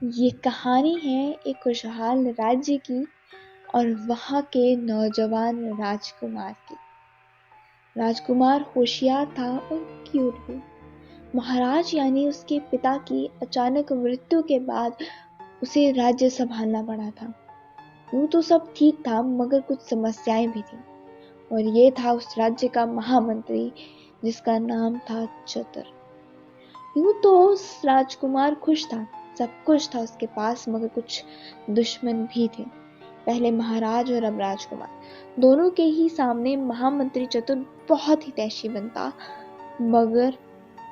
ये कहानी है एक खुशहाल राज्य की और वहाँ के नौजवान राजकुमार की। राजकुमार होशियार था और क्यूट भी। महाराज यानी उसके पिता की अचानक मृत्यु के बाद उसे राज्य संभालना पड़ा था। यूं तो सब ठीक था, मगर कुछ समस्याएं भी थी। और ये था उस राज्य का महामंत्री, जिसका नाम था चतुर। यूं तो उस राजकुमार खुश था, सब कुछ था उसके पास, मगर कुछ दुश्मन भी थे। पहले महाराज और अब राजकुमार, दोनों के ही सामने महामंत्री चतुर बहुत ही तैशी बनता, मगर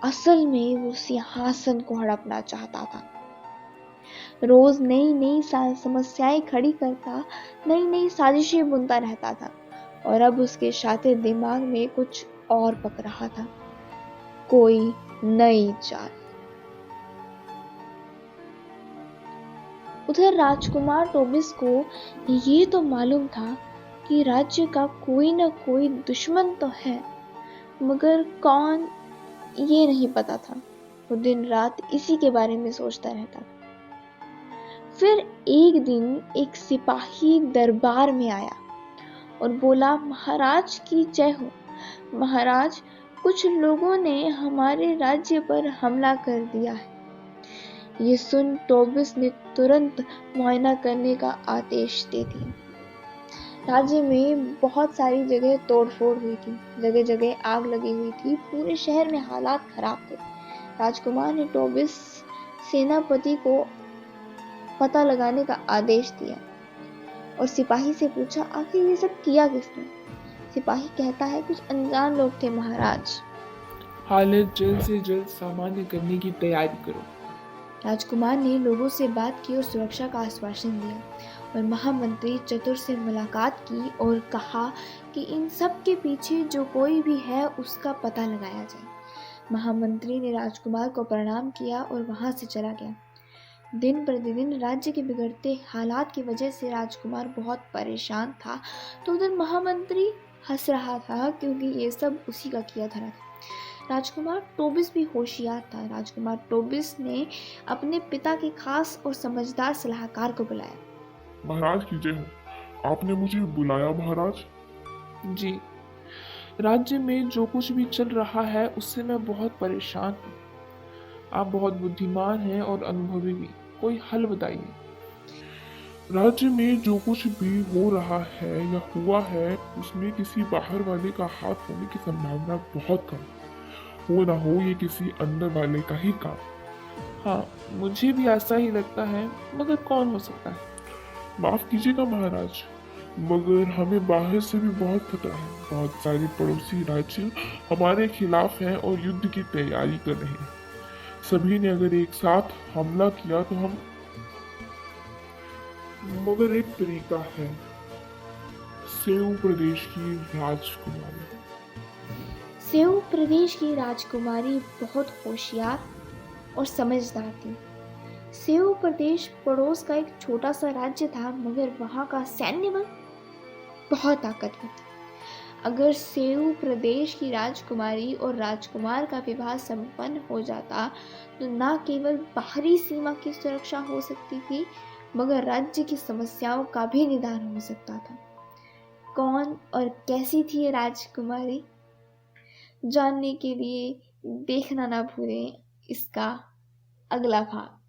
असल में वो सिंहासन को हड़पना चाहता था। रोज नई नई समस्याएं खड़ी करता, नई नई साजिशें बुनता रहता था, और अब उसके शातिर दिमाग में कुछ और पक रहा था, कोई नई चाल। उधर राजकुमार टोबिस को ये तो मालूम था कि राज्य का कोई न कोई दुश्मन तो है, मगर कौन ये नहीं पता था। वो दिन रात इसी के बारे में सोचता रहता था। फिर एक दिन एक सिपाही दरबार में आया और बोला, महाराज की जय हो। महाराज, कुछ लोगों ने हमारे राज्य पर हमला कर दिया है। ये सुन टोबिस ने तुरंत मुआयना करने का आदेश दे दिया। राज्य में बहुत सारी जगह तोड़फोड़ हुई थी, जगह जगह आग लगी हुई थी, पूरे शहर में हालात खराब थे। राजकुमार ने टोबिस सेनापति को पता लगाने का आदेश दिया और सिपाही से पूछा, आखिर ये सब किया किसने? सिपाही कहता है, कुछ अनजान लोग थे महाराज। हालत जल्द से जल्द सामान्य करने की तैयारी करो। राजकुमार ने लोगों से बात की और सुरक्षा का आश्वासन दिया, और महामंत्री चतुर से मुलाकात की और कहा कि इन सब के पीछे जो कोई भी है उसका पता लगाया जाए। महामंत्री ने राजकुमार को प्रणाम किया और वहां से चला गया। दिन प्रतिदिन राज्य के बिगड़ते हालात की वजह से राजकुमार बहुत परेशान था, तो उधर महामंत्री हंस रहा था, क्योंकि ये सब उसी का किया धरा था। राजकुमार टोबिस भी होशियार था। राजकुमार टोबिस ने अपने पिता के खास और समझदार सलाहकार को बुलाया। महाराज की जय हो। आपने मुझे बुलाया महाराज? जी, राज्य में जो कुछ भी चल रहा है उससे मैं बहुत परेशान हूँ। आप बहुत बुद्धिमान हैं और अनुभवी भी। कोई हल बताइए। राज्य में जो कुछ भी हो रहा है या हुआ है उसमें किसी बाहर वाले का हाथ होने की संभावना बहुत कम। हो ना हो ये किसी अंदर वाले का ही काम। हाँ, मुझे भी ऐसा ही लगता है, मगर कौन हो सकता है? माफ कीजिएगा महाराज, मगर हमें बाहर से भी बहुत खतरा है। बहुत सारे पड़ोसी राज्य हमारे खिलाफ हैं और युद्ध की तैयारी कर रहे हैं। सभी ने अगर एक साथ हमला किया तो हम, मगर एक तरीका है। सेऊ प्रदेश की राजकुमारी। सेऊ प्रदेश की राजकुमारी बहुत होशियार और समझदार थी। सेऊ प्रदेश पड़ोस का एक छोटा सा राज्य था, मगर वहां का सैन्य बल बहुत ताकतवर था। अगर सेऊ प्रदेश की राजकुमारी और राजकुमार का विवाह संपन्न हो जाता, तो न केवल बाहरी सीमा की सुरक्षा हो सकती थी, मगर राज्य की समस्याओं का भी निदान हो सकता था। कौन और कैसी थी ये राजकुमारी? जानने के लिए देखना ना भूलें इसका अगला भाग।